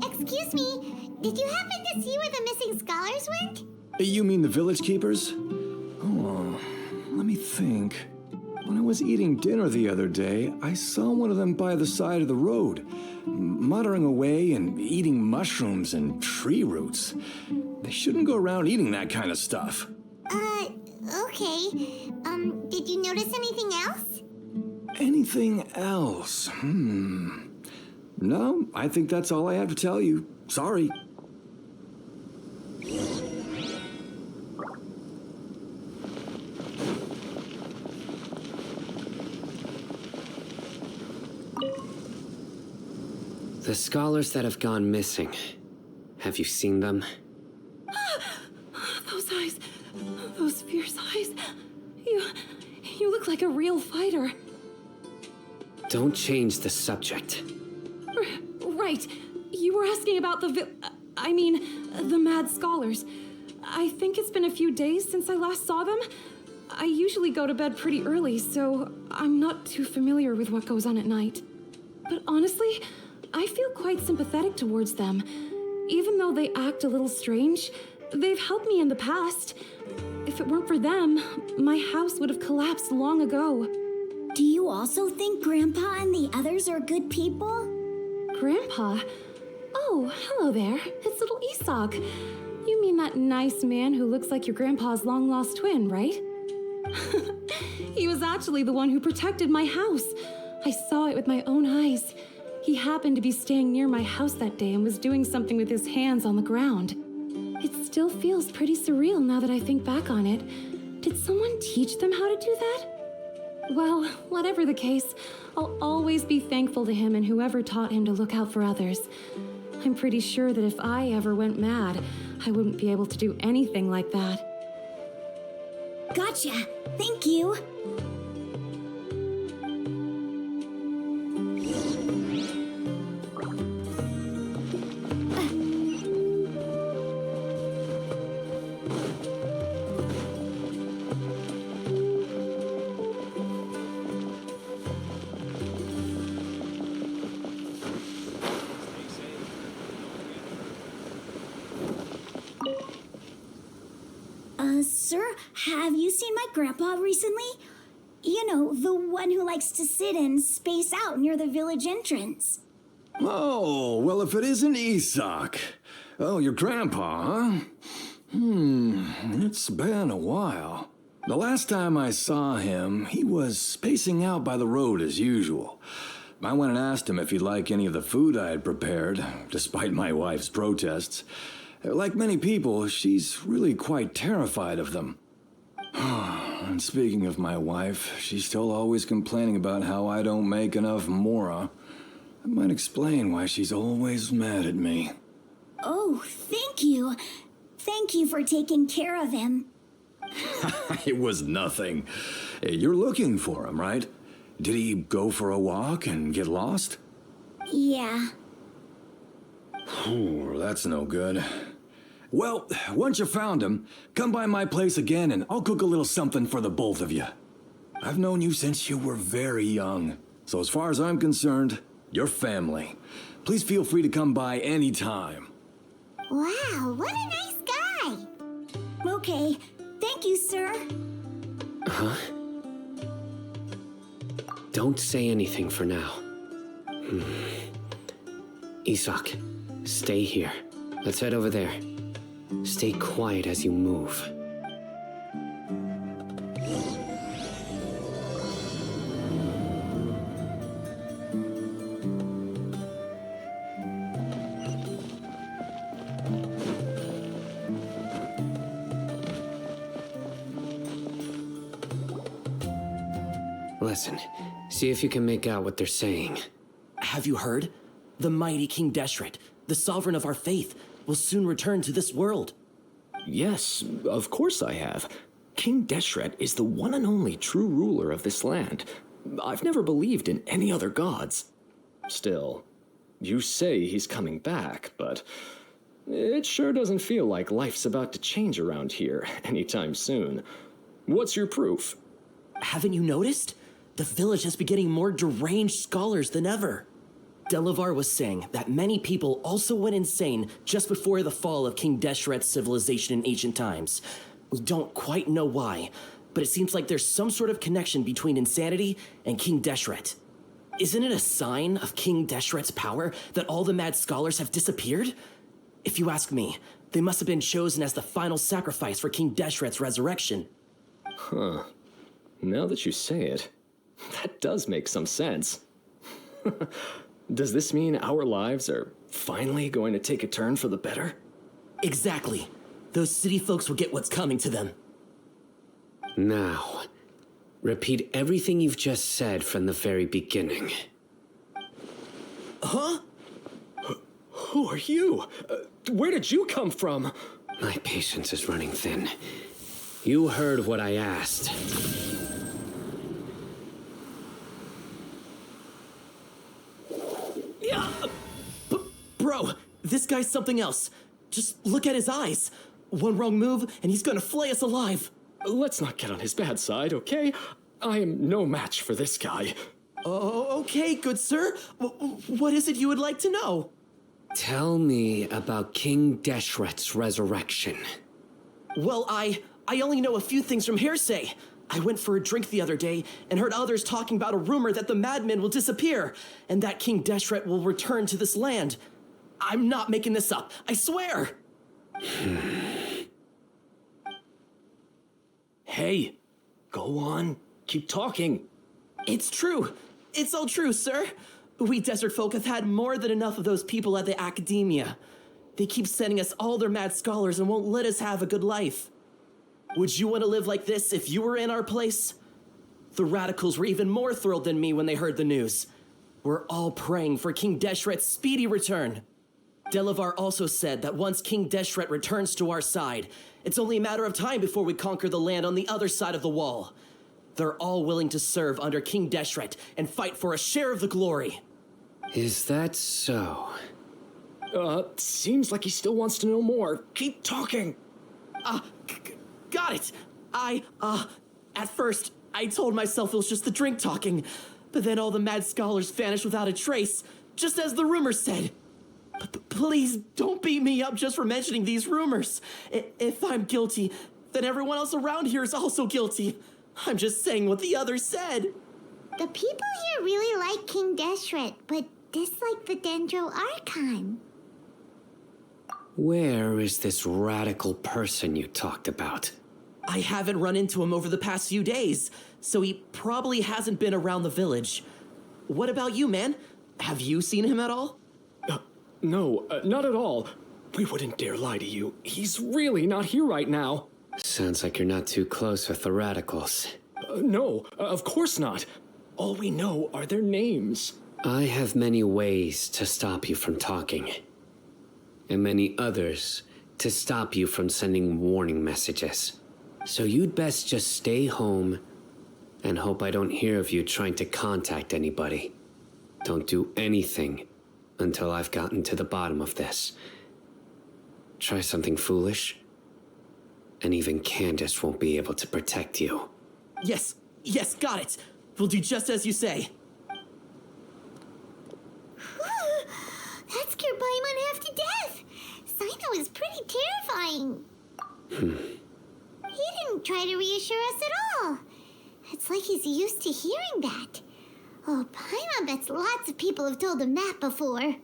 Excuse me, did you happen to see where the missing scholars went? You mean the village keepers? Oh, let me think. When I was eating dinner the other day, I saw one of them by the side of the road, muttering away and eating mushrooms and tree roots. They shouldn't go around eating that kind of stuff. Okay. Did you notice anything else? Anything else? No, I think that's all I have to tell you. Sorry. The scholars that have gone missing. Have you seen them? Those eyes. Those fierce eyes. You look like a real fighter. Don't change the subject. Right. You were asking about the mad scholars. I think it's been a few days since I last saw them. I usually go to bed pretty early, so I'm not too familiar with what goes on at night. But honestly, I feel quite sympathetic towards them. Even though they act a little strange, they've helped me in the past. If it weren't for them, my house would have collapsed long ago. Do you also think Grandpa and the others are good people? Grandpa? Oh, hello there. It's little Isaak. You mean that nice man who looks like your grandpa's long-lost twin, right? He was actually the one who protected my house. I saw it with my own eyes. He happened to be staying near my house that day and was doing something with his hands on the ground. It still feels pretty surreal now that I think back on it. Did someone teach them how to do that? Well, whatever the case, I'll always be thankful to him and whoever taught him to look out for others. I'm pretty sure that if I ever went mad, I wouldn't be able to do anything like that. Gotcha. Thank you. Sir, have you seen my grandpa recently? You know, the one who likes to sit and space out near the village entrance. Oh, well, if it isn't Isaak. Oh, your grandpa, huh? It's been a while. The last time I saw him, he was spacing out by the road as usual. I went and asked him if he'd like any of the food I had prepared, despite my wife's protests. Like many people, she's really quite terrified of them. And speaking of my wife, she's still always complaining about how I don't make enough mora. That might explain why she's always mad at me. Oh, thank you. Thank you for taking care of him. It was nothing. You're looking for him, right? Did he go for a walk and get lost? Yeah. That's no good. Well, once you found him, come by my place again and I'll cook a little something for the both of you. I've known you since you were very young, so as far as I'm concerned, you're family. Please feel free to come by anytime. Wow, what a nice guy. Okay, thank you, sir. Huh? Don't say anything for now. Isaak, stay here. Let's head over there. Stay quiet as you move. Listen, see if you can make out what they're saying. Have you heard? The mighty King Deshret, the sovereign of our faith, will soon return to this world. Yes, of course I have. King Deshret is the one and only true ruler of this land. I've never believed in any other gods. Still, you say he's coming back, but it sure doesn't feel like life's about to change around here anytime soon. What's your proof? Haven't you noticed? The village has been getting more deranged scholars than ever. Delavar was saying that many people also went insane just before the fall of King Deshret's civilization in ancient times. We don't quite know why, but it seems like there's some sort of connection between insanity and King Deshret. Isn't it a sign of King Deshret's power that all the mad scholars have disappeared? If you ask me, they must have been chosen as the final sacrifice for King Deshret's resurrection. Huh. Now that you say it, that does make some sense. Does this mean our lives are finally going to take a turn for the better? Exactly. Those city folks will get what's coming to them. Now, repeat everything you've just said from the very beginning. Huh? Who are you? Where did you come from? My patience is running thin. You heard what I asked. Yeah. Bro, this guy's something else. Just look at his eyes. One wrong move, and he's gonna flay us alive. Let's not get on his bad side, okay? I am no match for this guy. Oh, okay, good sir. What is it you would like to know? Tell me about King Deshret's resurrection. Well, I only know a few things from hearsay. I went for a drink the other day and heard others talking about a rumor that the madmen will disappear and that King Deshret will return to this land. I'm not making this up, I swear. Hey, go on. Keep talking. It's true. It's all true, sir. We desert folk have had more than enough of those people at the academia. They keep sending us all their mad scholars and won't let us have a good life. Would you want to live like this if you were in our place? The radicals were even more thrilled than me when they heard the news. We're all praying for King Deshret's speedy return. Delavar also said that once King Deshret returns to our side, it's only a matter of time before we conquer the land on the other side of the wall. They're all willing to serve under King Deshret and fight for a share of the glory. Is that so? Seems like he still wants to know more. Keep talking. Got it. At first, I told myself it was just the drink talking, but then all the mad scholars vanished without a trace, just as the rumors said. Please don't beat me up just for mentioning these rumors. If I'm guilty, then everyone else around here is also guilty. I'm just saying what the others said. The people here really like King Deshret, but dislike the Dendro Archon. Where is this radical person you talked about? I haven't run into him over the past few days, so he probably hasn't been around the village. What about you, man? Have you seen him at all? No, not at all. We wouldn't dare lie to you. He's really not here right now. Sounds like you're not too close with the radicals. No, of course not. All we know are their names. I have many ways to stop you from talking, and many others to stop you from sending warning messages. So you'd best just stay home and hope I don't hear of you trying to contact anybody. Don't do anything until I've gotten to the bottom of this. Try something foolish, and even Candace won't be able to protect you. Yes, got it. We'll do just as you say. That scared Paimon half to death. Cyno is pretty terrifying. He didn't try to reassure us at all. It's like he's used to hearing that. Oh, Paimon bets lots of people have told him that before.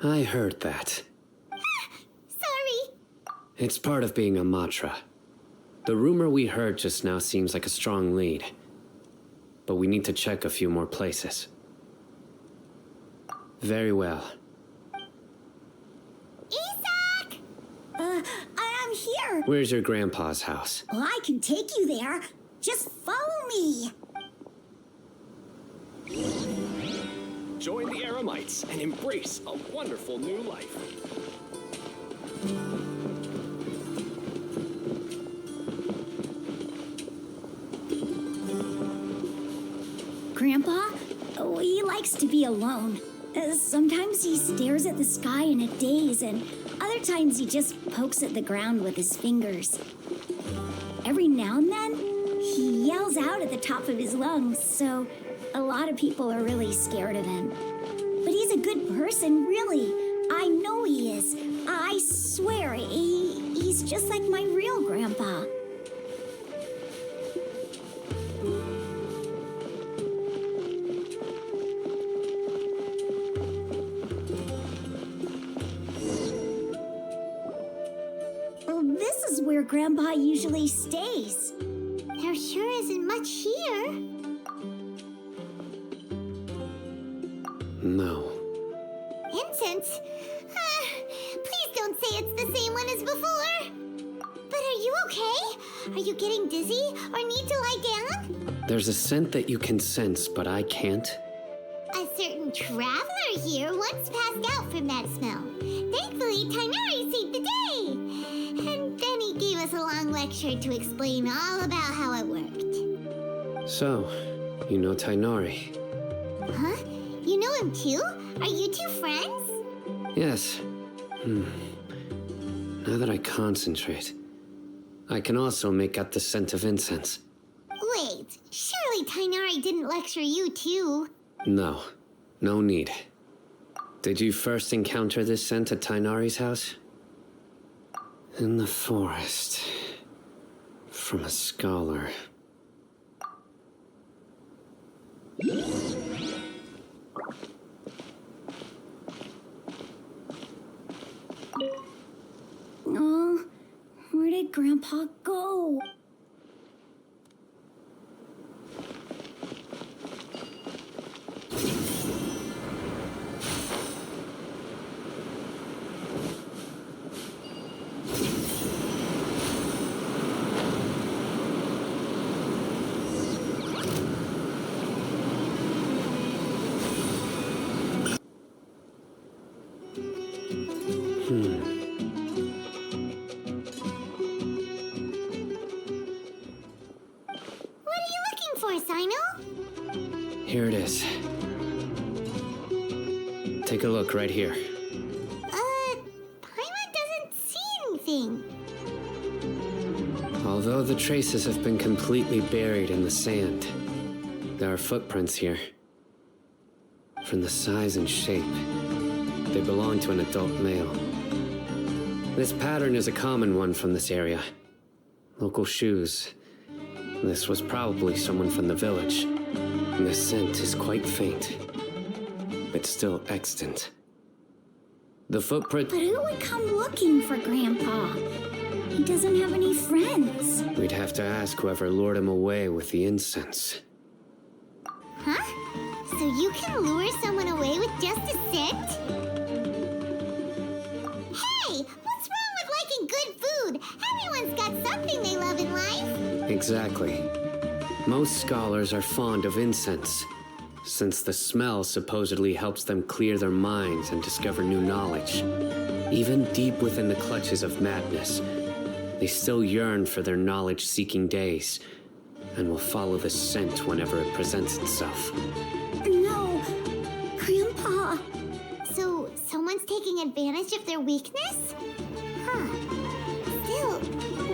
I heard that. Sorry. It's part of being a Matra. The rumor we heard just now seems like a strong lead, but we need to check a few more places. Very well. Isaak! I'm here. Where's your grandpa's house? Well, I can take you there. Just follow me. Join the Eremites and embrace a wonderful new life. Grandpa, he likes to be alone. Sometimes he stares at the sky in a daze, and other times he just pokes at the ground with his fingers. Every now and then, he yells out at the top of his lungs, so a lot of people are really scared of him. But he's a good person, really. I know he is. I swear, he's just like my real grandpa. Well, this is where Grandpa usually stays. There sure isn't much here. No. Incense? Please don't say it's the same one as before. But are you okay? Are you getting dizzy or need to lie down? There's a scent that you can sense, but I can't. A certain traveler here once passed out from that smell. Thankfully, Tainari saved the day. And then he gave us a long lecture to explain all about how it worked. So, you know Tainari? Huh? You know him too? Are you two friends? Yes. Now that I concentrate, I can also make out the scent of incense. Wait, surely Tainari didn't lecture you too? No, no need. Did you first encounter this scent at Tainari's house? In the forest. From a scholar. Oh, where did Grandpa go? What are you looking for, Cyno? Here it is. Take a look right here. Paimon doesn't see anything. Although the traces have been completely buried in the sand, there are footprints here. From the size and shape, they belong to an adult male. This pattern is a common one from this area. Local shoes. This was probably someone from the village. And the scent is quite faint, but still extant. The footprint... But who would come looking for Grandpa? He doesn't have any friends. We'd have to ask whoever lured him away with the incense. Huh? So you can lure someone away with just a scent? Hey, what's wrong with liking good food? Everyone's got something they love in life. Exactly. Most scholars are fond of incense, since the smell supposedly helps them clear their minds and discover new knowledge. Even deep within the clutches of madness, they still yearn for their knowledge-seeking days, and will follow the scent whenever it presents itself. No, Grandpa. So someone's taking advantage of their weakness? Huh. Still,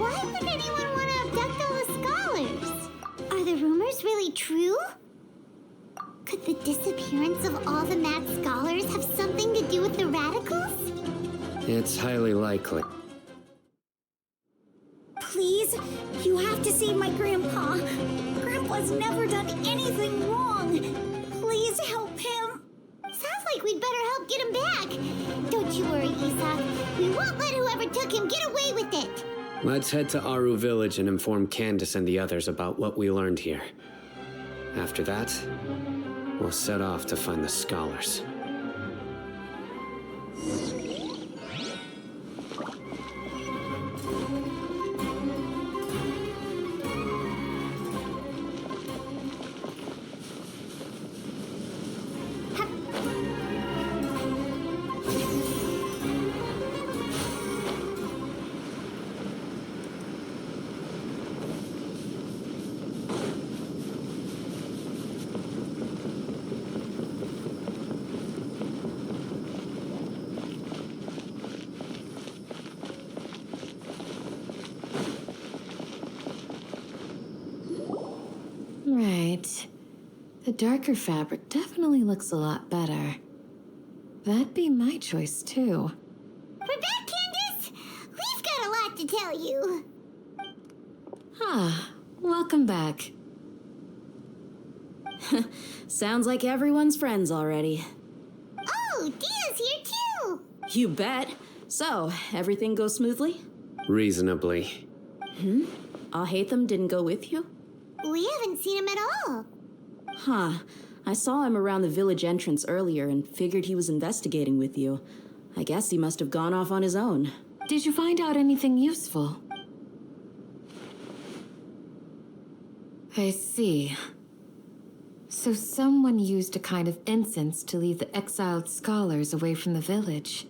why would anyone want to abduct all the scholars? Are the rumors really true? Could the disappearance of all the mad scholars have something to do with the radicals? It's highly likely. Please, you have to save my Grandpa. Grandpa's never done anything wrong. Please help him. Sounds like we'd better help get him back. Don't you worry, Isaak. We won't let whoever took him get away with it. Let's head to Aru village and inform Candace and the others about what we learned here. After that, we'll set off to find the scholars. The darker fabric definitely looks a lot better. That'd be my choice, too. We're back, Candace! We've got a lot to tell you. Ah, welcome back. Sounds like everyone's friends already. Oh, Dia's here too! You bet. So, everything goes smoothly? Reasonably. Alhaitham didn't go with you? We haven't seen him at all. Huh. I saw him around the village entrance earlier and figured he was investigating with you. I guess he must have gone off on his own. Did you find out anything useful? I see. So someone used a kind of incense to lead the exiled scholars away from the village.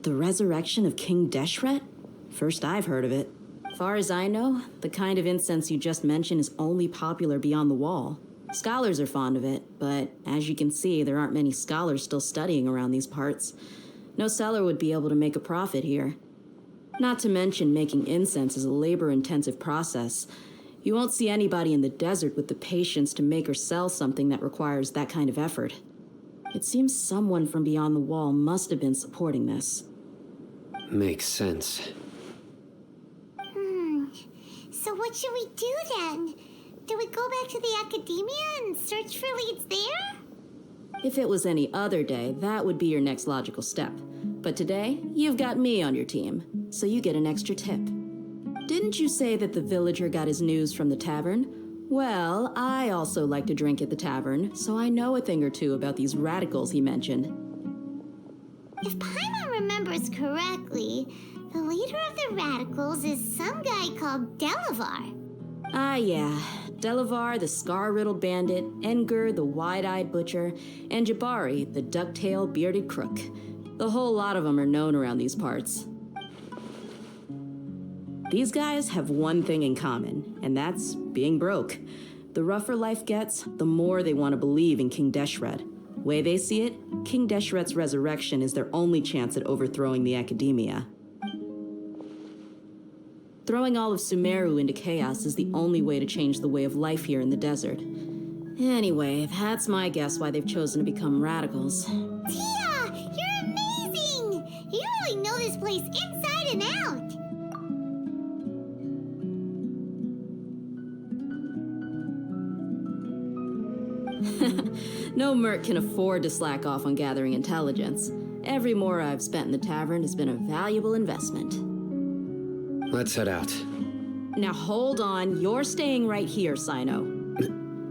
The resurrection of King Deshret? First I've heard of it. Far as I know, the kind of incense you just mentioned is only popular beyond the wall. Scholars are fond of it, but as you can see, there aren't many scholars still studying around these parts. No seller would be able to make a profit here. Not to mention making incense is a labor-intensive process. You won't see anybody in the desert with the patience to make or sell something that requires that kind of effort. It seems someone from beyond the wall must have been supporting this. Makes sense. So what should we do then? Do we go back to the academia and search for leads there? If it was any other day, that would be your next logical step. But today, you've got me on your team, so you get an extra tip. Didn't you say that the villager got his news from the tavern? Well, I also like to drink at the tavern, so I know a thing or two about these radicals he mentioned. If Paimon remembers correctly, the leader of the radicals is some guy called Delavar. Ah, yeah. Delavar, the scar-riddled bandit, Engur, the wide-eyed butcher, and Jabari, the duck-tailed bearded crook. The whole lot of them are known around these parts. These guys have one thing in common, and that's being broke. The rougher life gets, the more they want to believe in King Deshret. Way they see it, King Deshret's resurrection is their only chance at overthrowing the academia. Throwing all of Sumeru into chaos is the only way to change the way of life here in the desert. Anyway, that's my guess why they've chosen to become radicals. Tia, you're amazing! You really know this place inside and out. No merc can afford to slack off on gathering intelligence. Every mora I've spent in the tavern has been a valuable investment. Let's head out. Now hold on, you're staying right here, Cyno.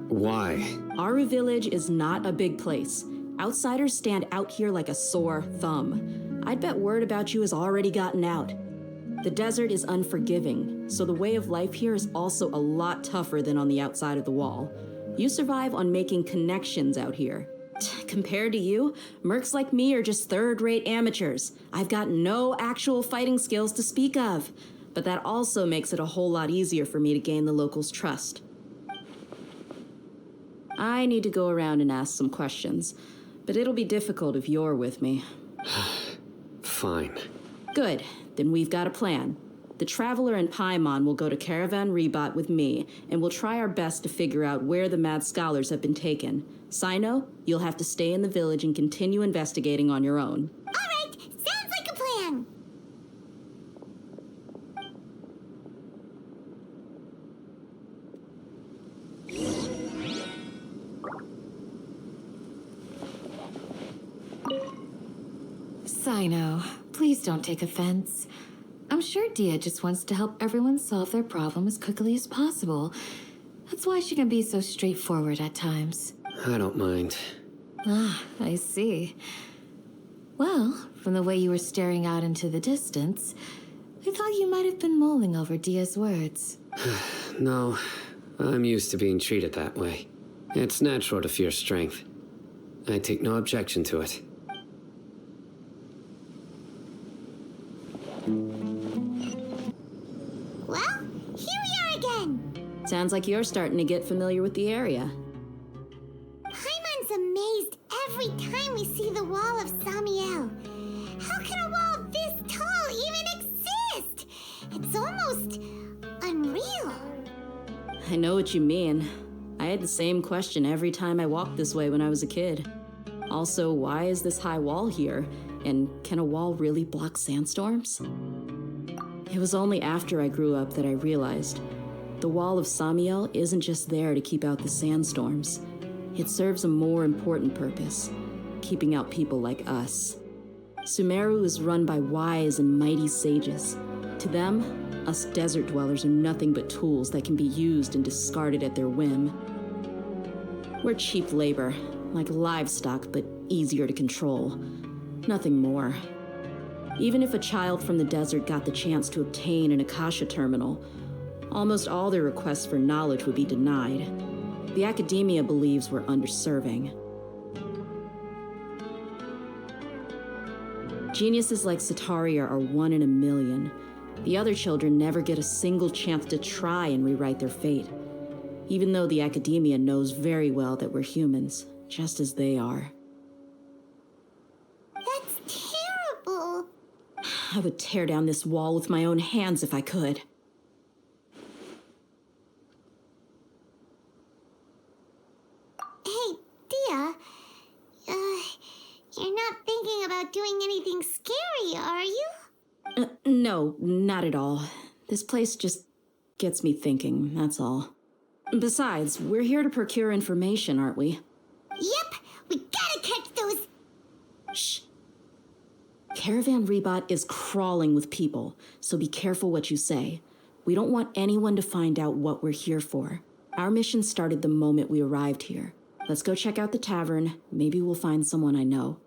Why? Aru Village is not a big place. Outsiders stand out here like a sore thumb. I'd bet word about you has already gotten out. The desert is unforgiving, so the way of life here is also a lot tougher than on the outside of the wall. You survive on making connections out here. Compared to you, mercs like me are just third-rate amateurs. I've got no actual fighting skills to speak of. But that also makes it a whole lot easier for me to gain the locals' trust. I need to go around and ask some questions, but it'll be difficult if you're with me. Fine. Good, then we've got a plan. The Traveler and Paimon will go to Caravan Ribat with me, and we'll try our best to figure out where the mad scholars have been taken. Cyno, you'll have to stay in the village and continue investigating on your own. All right, sounds like a plan. Cyno, please don't take offense. I'm sure Dehya just wants to help everyone solve their problem as quickly as possible. That's why she can be so straightforward at times. I don't mind. Ah, I see. Well, from the way you were staring out into the distance, I thought you might have been mulling over Dehya's words. No, I'm used to being treated that way. It's natural to fear strength. I take no objection to it. Well, here we are again. Sounds like you're starting to get familiar with the area. Paimon's amazed every time we see the wall of Samiel. How can a wall this tall even exist? It's almost I know what you mean. I had the same question every time I walked this way when I was a kid. Also, why is this high wall here? And can a wall really block sandstorms? It was only after I grew up that I realized the wall of Samiel isn't just there to keep out the sandstorms. It serves a more important purpose, keeping out people like us. Sumeru is run by wise and mighty sages. To them, us desert dwellers are nothing but tools that can be used and discarded at their whim. We're cheap labor, like livestock, but easier to control. Nothing more. Even if a child from the desert got the chance to obtain an Akasha terminal, almost all their requests for knowledge would be denied. The academia believes we're underserving. Geniuses like Sataria are 1 in a million. The other children never get a single chance to try and rewrite their fate, even though the academia knows very well that we're humans, just as they are. That's terrible. I would tear down this wall with my own hands if I could. Hey, Dehya. You're not thinking about doing anything scary, are you? No, not at all. This place just gets me thinking, that's all. Besides, we're here to procure information, aren't we? Yep, we gotta catch those. Shh. Caravan Ribat is crawling with people, so be careful what you say. We don't want anyone to find out what we're here for. Our mission started the moment we arrived here. Let's go check out the tavern. Maybe we'll find someone I know.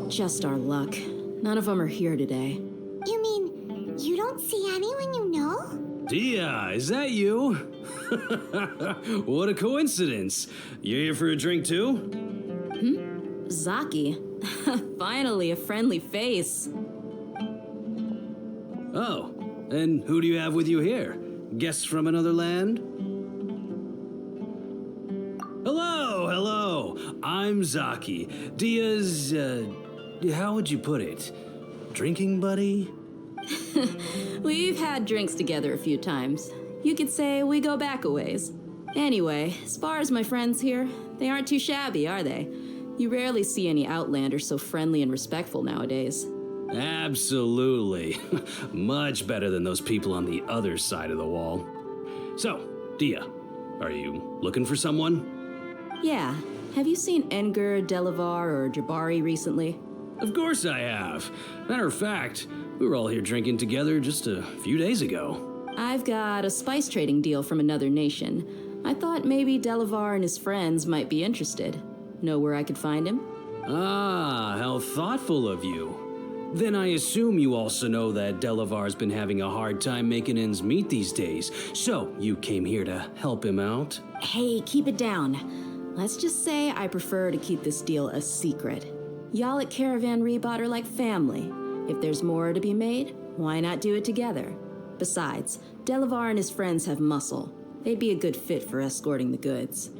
Just our luck. None of them are here today. You mean you don't see anyone you know? Dehya, is that you? What a coincidence. You here for a drink too? Zaki. Finally, a friendly face. Oh, and who do you have with you here? Guests from another land? Hello. I'm Zaki. Dehya's, how would you put it? Drinking buddy? We've had drinks together a few times. You could say we go back a ways. Anyway, as far as my friends here, they aren't too shabby, are they? You rarely see any Outlanders so friendly and respectful nowadays. Absolutely. Much better than those people on the other side of the wall. So, Dehya, are you looking for someone? Yeah. Have you seen Enger, Delavar, or Jabari recently? Of course I have. Matter of fact, we were all here drinking together just a few days ago. I've got a spice trading deal from another nation. I thought maybe Delavar and his friends might be interested. Know where I could find him? Ah, how thoughtful of you. Then I assume you also know that Delavar's been having a hard time making ends meet these days, so you came here to help him out? Hey, keep it down. Let's just say I prefer to keep this deal a secret. Y'all at Caravan Ribat are like family. If there's more to be made, why not do it together? Besides, Delavar and his friends have muscle. They'd be a good fit for escorting the goods.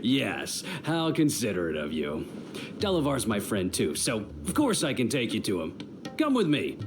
Yes, how considerate of you. Delavar's my friend too, so of course I can take you to him. Come with me.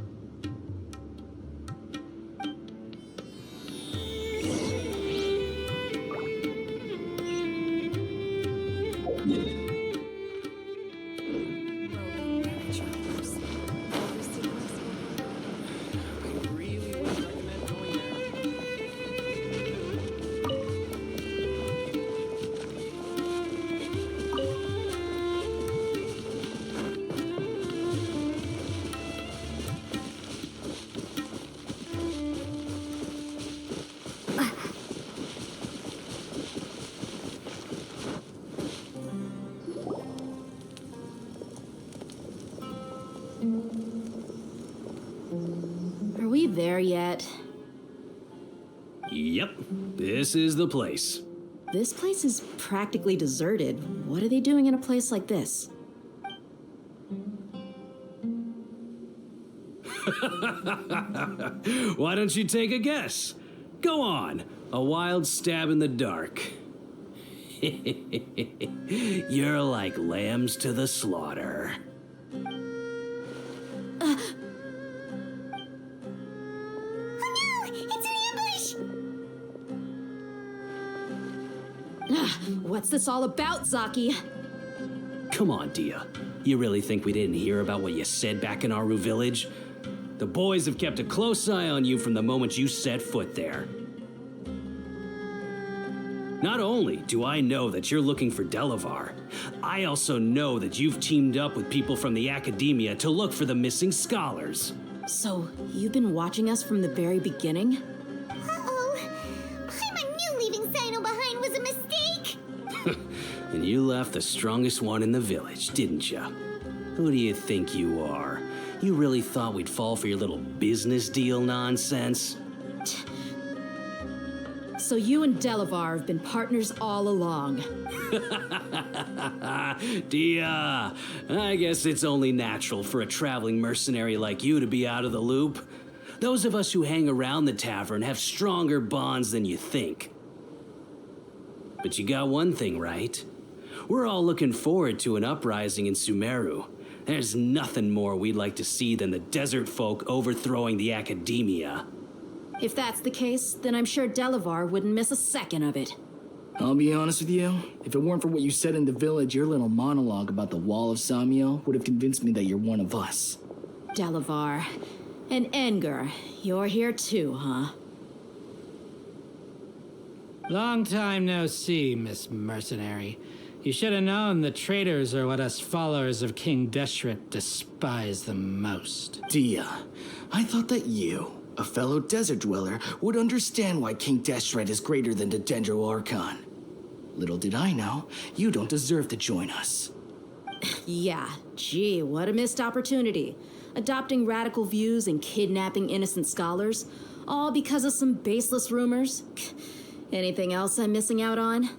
there yet? Yep, this is the place. This place is practically deserted. What are they doing in a place like this? Why don't you take a guess? Go on, a wild stab in the dark. You're like lambs to the slaughter. Oh no! It's an ambush! What's this all about, Zaki? Come on, Dehya. You really think we didn't hear about what you said back in Aru village? The boys have kept a close eye on you from the moment you set foot there. Not only do I know that you're looking for Delavar, I also know that you've teamed up with people from the Academia to look for the missing scholars. So, you've been watching us from the very beginning? Uh-oh. Paimon knew leaving Cyno behind was a mistake! And you left the strongest one in the village, didn't you? Who do you think you are? You really thought we'd fall for your little business deal nonsense? So you and Delavar have been partners all along. Dehya, I guess it's only natural for a traveling mercenary like you to be out of the loop. Those of us who hang around the tavern have stronger bonds than you think. But you got one thing right. We're all looking forward to an uprising in Sumeru. There's nothing more we'd like to see than the desert folk overthrowing the Academia. If that's the case, then I'm sure Delavar wouldn't miss a second of it. I'll be honest with you, if it weren't for what you said in the village, your little monologue about the Wall of Samiel would have convinced me that you're one of us. Delavar. And Enger, you're here too, huh? Long time no see, Miss Mercenary. You should have known the traitors are what us followers of King Deshret despise the most. Dehya, I thought that you, a fellow desert dweller, would understand why King Deshret is greater than the Dendro Archon. Little did I know, you don't deserve to join us. Yeah, gee, what a missed opportunity. Adopting radical views and kidnapping innocent scholars, all because of some baseless rumors. Anything else I'm missing out on?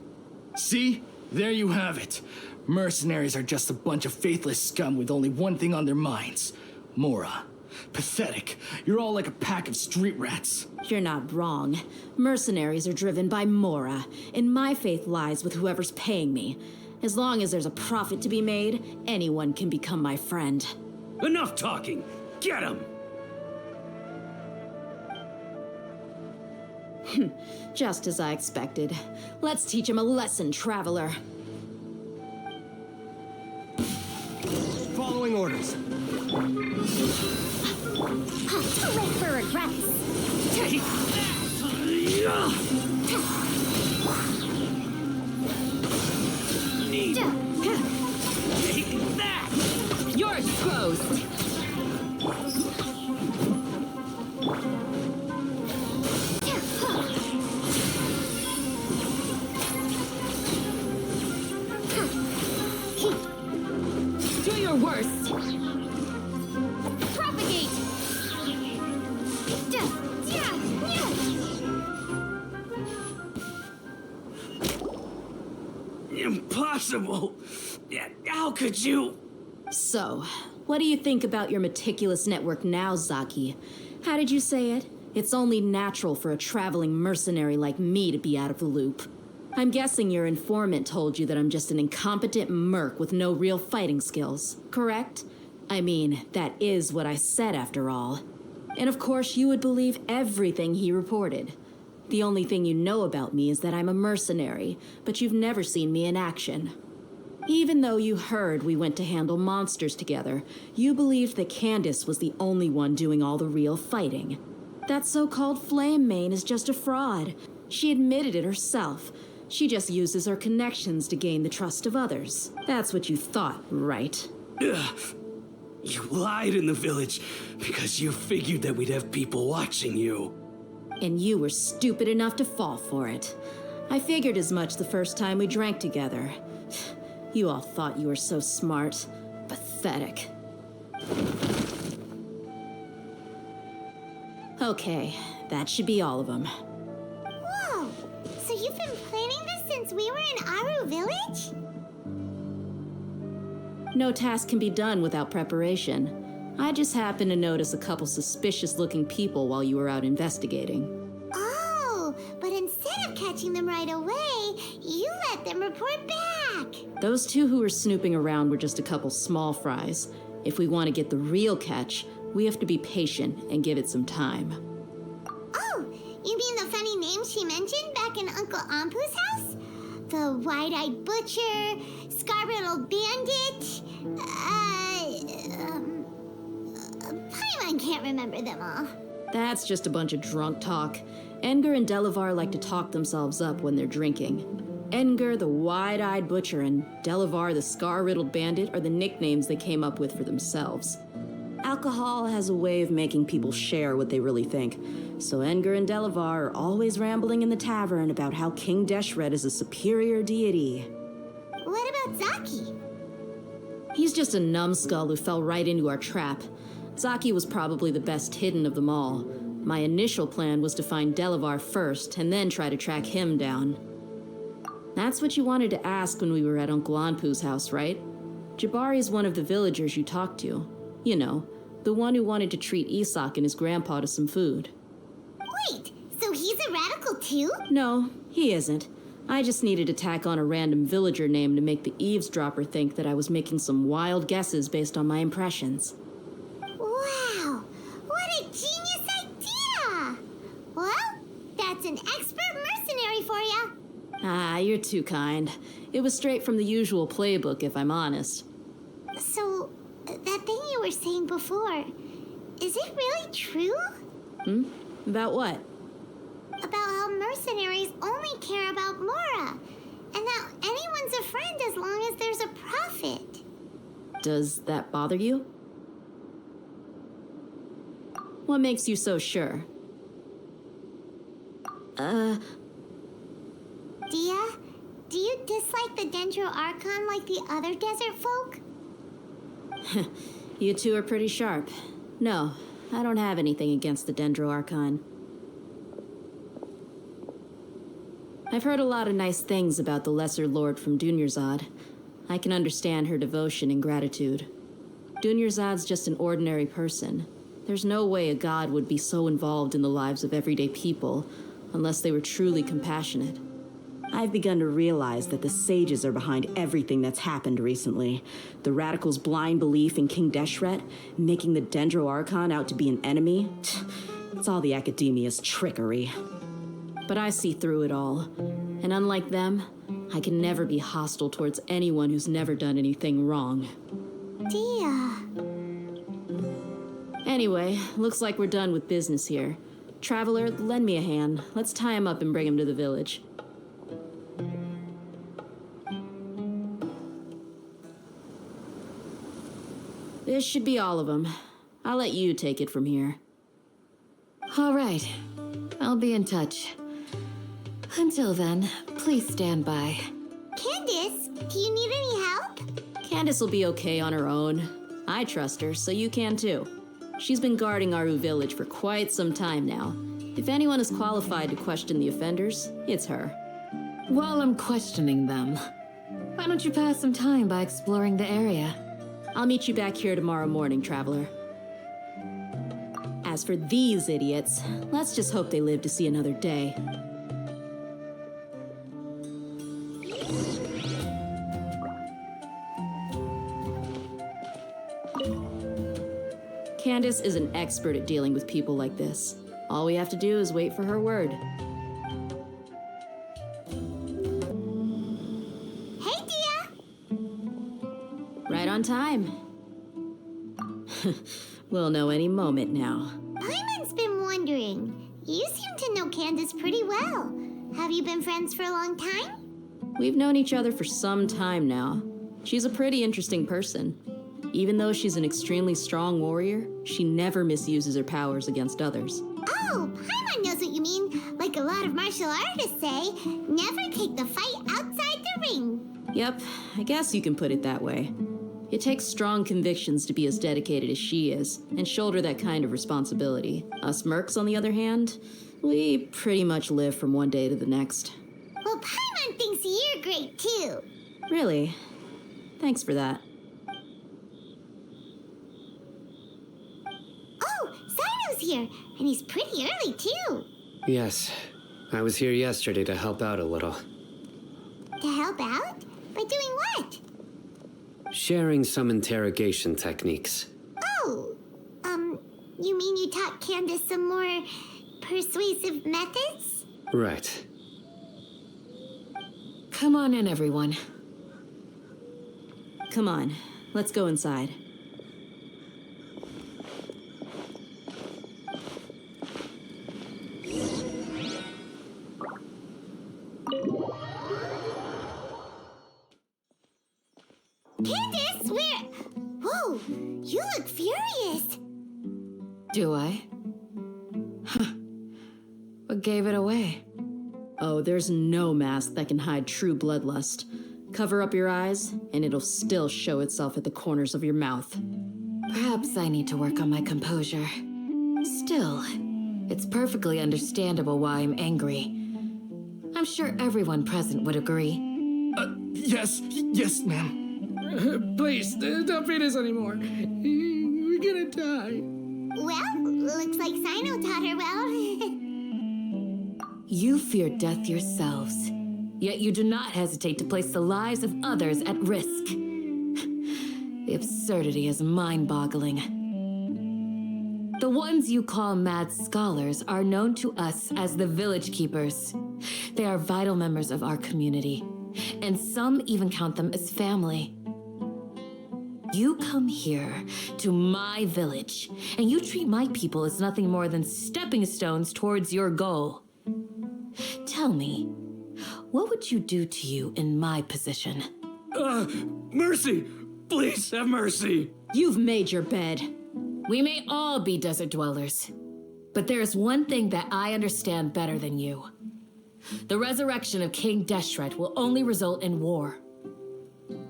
See? There you have it. Mercenaries are just a bunch of faithless scum with only one thing on their minds. Mora. Pathetic. You're all like a pack of street rats. You're not wrong. Mercenaries are driven by Mora, and my faith lies with whoever's paying me. As long as there's a profit to be made, anyone can become my friend. Enough talking! Get him! Just as I expected. Let's teach him a lesson, traveler. Following orders. Too late for regrets. Take that! You're exposed! Do your worst! Propagate! Impossible! How could you? So, what do you think about your meticulous network now, Zaki? How did you say it? It's only natural for a traveling mercenary like me to be out of the loop. I'm guessing your informant told you that I'm just an incompetent merc with no real fighting skills, correct? I mean, that is what I said after all. And of course, you would believe everything he reported. The only thing you know about me is that I'm a mercenary, but you've never seen me in action. Even though you heard we went to handle monsters together, you believed that Candace was the only one doing all the real fighting. That so-called Flame Mane is just a fraud. She admitted it herself. She just uses her connections to gain the trust of others. That's what you thought, right? Ugh. You lied in the village because you figured that we'd have people watching you. And you were stupid enough to fall for it. I figured as much the first time we drank together. You all thought you were so smart. Pathetic. Okay, that should be all of them. Whoa! So you've been planning this since we were in Aru Village? No task can be done without preparation. I just happened to notice a couple suspicious-looking people while you were out investigating. Oh, but instead of catching them right away, you let them report back. Those two who were snooping around were just a couple small fries. If we want to get the real catch, we have to be patient and give it some time. Oh, you mean the funny name she mentioned back in Uncle Ampu's house? The wide-eyed butcher, scar-riddled bandit, Paimon can't remember them all. That's just a bunch of drunk talk. Edgar and Delavar like to talk themselves up when they're drinking. Edgar, the wide-eyed butcher, and Delavar, the scar-riddled bandit, are the nicknames they came up with for themselves. Alcohol has a way of making people share what they really think, so Edgar and Delavar are always rambling in the tavern about how King Deshret is a superior deity. What about Zaki? He's just a numbskull who fell right into our trap. Zaki was probably the best hidden of them all. My initial plan was to find Delavar first, and then try to track him down. That's what you wanted to ask when we were at Uncle Anpu's house, right? Jabari's one of the villagers you talked to. You know, the one who wanted to treat Isaak and his grandpa to some food. Wait, so he's a radical too? No, he isn't. I just needed to tack on a random villager name to make the eavesdropper think that I was making some wild guesses based on my impressions. Wow, what a genius idea! Well, that's an expert mercenary for ya. Ah, you're too kind. It was straight from the usual playbook, if I'm honest. So, that thing you were saying before, is it really true? About what? About how mercenaries only care about Mora, and that anyone's a friend as long as there's a profit. Does that bother you? What makes you so sure? Dehya, do you dislike the Dendro Archon like the other desert folk? You two are pretty sharp. No, I don't have anything against the Dendro Archon. I've heard a lot of nice things about the Lesser Lord from Dunyarzad. I can understand her devotion and gratitude. Dunyarzad's just an ordinary person. There's no way a god would be so involved in the lives of everyday people unless they were truly compassionate. I've begun to realize that the sages are behind everything that's happened recently. The radicals' blind belief in King Deshret, making the Dendro Archon out to be an enemy. It's all the academia's trickery. But I see through it all. And unlike them, I can never be hostile towards anyone who's never done anything wrong. Dehya. Anyway, looks like we're done with business here. Traveler, lend me a hand. Let's tie him up and bring him to the village. This should be all of them. I'll let you take it from here. All right. I'll be in touch. Until then, please stand by. Candace, do you need any help? Candace will be okay on her own. I trust her, so you can too. She's been guarding Aru Village for quite some time now. If anyone is qualified to question the offenders, it's her. While I'm questioning them, why don't you pass some time by exploring the area? I'll meet you back here tomorrow morning, Traveler. As for these idiots, let's just hope they live to see another day. Candace is an expert at dealing with people like this. All we have to do is wait for her word. Hey, Dehya! Right on time. We'll know any moment now. Paimon's been wondering. You seem to know Candace pretty well. Have you been friends for a long time? We've known each other for some time now. She's a pretty interesting person. Even though she's an extremely strong warrior, she never misuses her powers against others. Oh, Paimon knows what you mean. Like a lot of martial artists say, never take the fight outside the ring. Yep, I guess you can put it that way. It takes strong convictions to be as dedicated as she is, and shoulder that kind of responsibility. Us mercs, on the other hand, we pretty much live from one day to the next. Well, Paimon thinks you're great too. Really? Thanks for that. Oh, Cyno's here, and he's pretty early too. Yes, I was here yesterday to help out a little. To help out? By doing what? Sharing some interrogation techniques. Oh, you mean you taught Candace some more persuasive methods? Right. Come on in, everyone. Come on, let's go inside. Candace, where? Whoa, you look furious. Do I? Huh. What gave it away? Oh, there's no mask that can hide true bloodlust. Cover up your eyes, and it'll still show itself at the corners of your mouth. Perhaps I need to work on my composure. Still, it's perfectly understandable why I'm angry. I'm sure everyone present would agree. Yes, ma'am. Please, don't beat us anymore. We're gonna die. Well, looks like Cyno taught her well. You fear death yourselves, yet you do not hesitate to place the lives of others at risk. The absurdity is mind-boggling. The ones you call mad scholars are known to us as the Village Keepers. They are vital members of our community, and some even count them as family. You come here to my village, and you treat my people as nothing more than stepping stones towards your goal. Tell me, what would you do to you in my position? Mercy! Please have mercy! You've made your bed. We may all be desert dwellers, but there is one thing that I understand better than you. The resurrection of King Deshret will only result in war.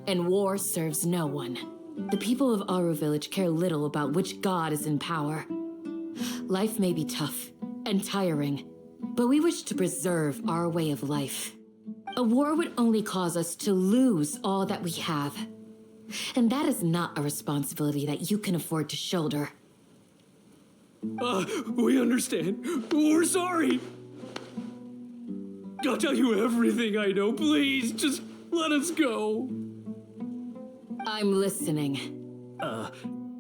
And war serves no one. The people of Aru Village care little about which god is in power. Life may be tough and tiring, but we wish to preserve our way of life. A war would only cause us to lose all that we have. And that is not a responsibility that you can afford to shoulder. We understand. We're sorry. I'll tell you everything I know. Please, just let us go. I'm listening.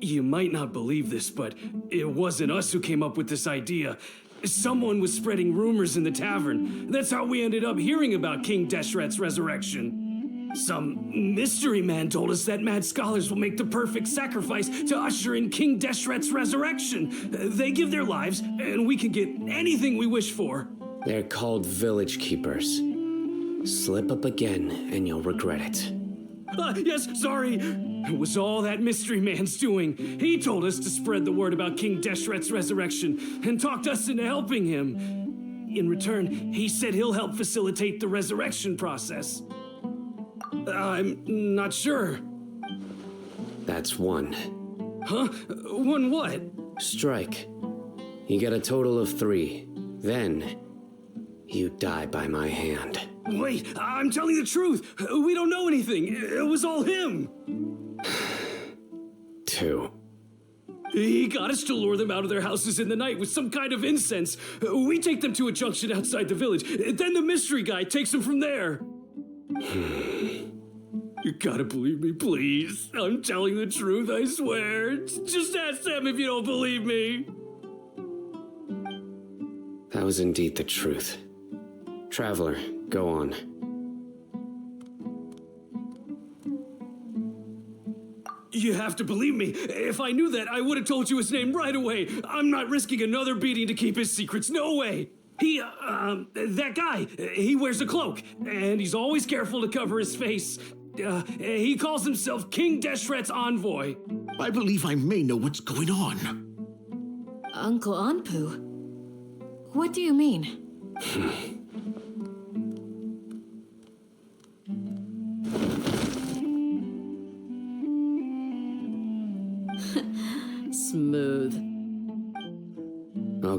You might not believe this, but it wasn't us who came up with this idea. Someone was spreading rumors in the tavern. That's how we ended up hearing about King Deshret's resurrection. Some mystery man told us that mad scholars will make the perfect sacrifice to usher in King Deshret's resurrection. They give their lives, and we can get anything we wish for. They're called Village Keepers. Slip up again, and you'll regret it. Yes, sorry. It was all that mystery man's doing. He told us to spread the word about King Deshret's resurrection and talked us into helping him. In return, he said he'll help facilitate the resurrection process. I'm not sure. That's one. Huh? One what? Strike. You get a total of 3. Then, you die by my hand. Wait, I'm telling the truth. We don't know anything. It was all him. 2. He got us to lure them out of their houses in the night with some kind of incense. We take them to a junction outside the village. Then the mystery guy takes them from there. You gotta believe me, please. I'm telling the truth, I swear. Just ask them if you don't believe me. That was indeed the truth. Traveler, go on. You have to believe me. If I knew that, I would have told you his name right away. I'm not risking another beating to keep his secrets. No way. That guy, he wears a cloak, and he's always careful to cover his face. He calls himself King Deshret's envoy. I believe I may know what's going on. Uncle Anpu? What do you mean?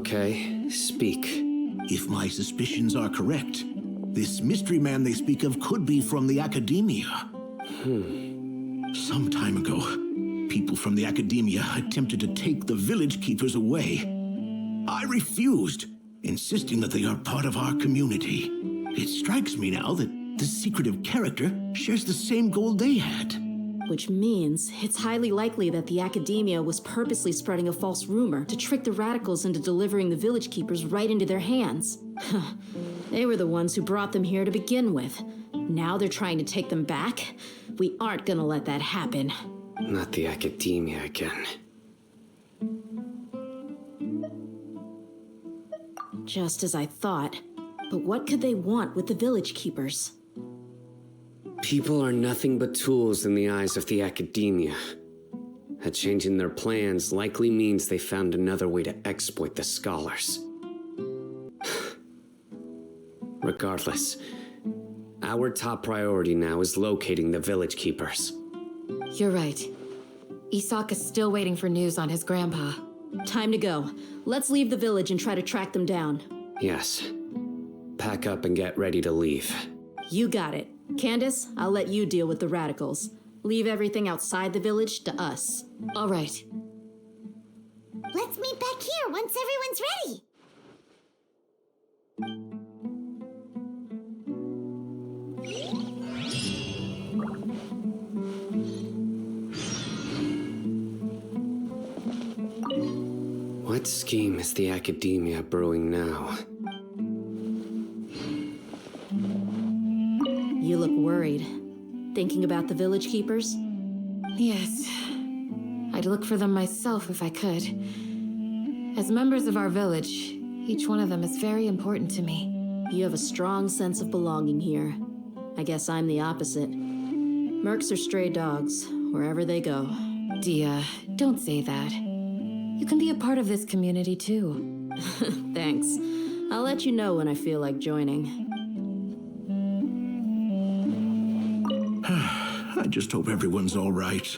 Okay, speak. If my suspicions are correct, this mystery man they speak of could be from the Academia. Some time ago, people from the Academia attempted to take the village keepers away. I refused, insisting that they are part of our community. It strikes me now that this secretive character shares the same goal they had. Which means it's highly likely that the Academia was purposely spreading a false rumor to trick the radicals into delivering the village keepers right into their hands. They were the ones who brought them here to begin with. Now they're trying to take them back? We aren't gonna let that happen. Not the Academia again. Just as I thought. But what could they want with the village keepers? People are nothing but tools in the eyes of the Academia. A change in their plans likely means they found another way to exploit the scholars. Regardless, our top priority now is locating the village keepers. You're right. Isaak is still waiting for news on his grandpa. Time to go. Let's leave the village and try to track them down. Yes. Pack up and get ready to leave. You got it. Candace, I'll let you deal with the radicals. Leave everything outside the village to us. All right. Let's meet back here once everyone's ready. What scheme is the Academia brewing now? You look worried. Thinking about the village keepers? Yes. I'd look for them myself if I could. As members of our village, each one of them is very important to me. You have a strong sense of belonging here. I guess I'm the opposite. Mercs are stray dogs, wherever they go. Dehya, don't say that. You can be a part of this community too. Thanks. I'll let you know when I feel like joining. I just hope everyone's all right.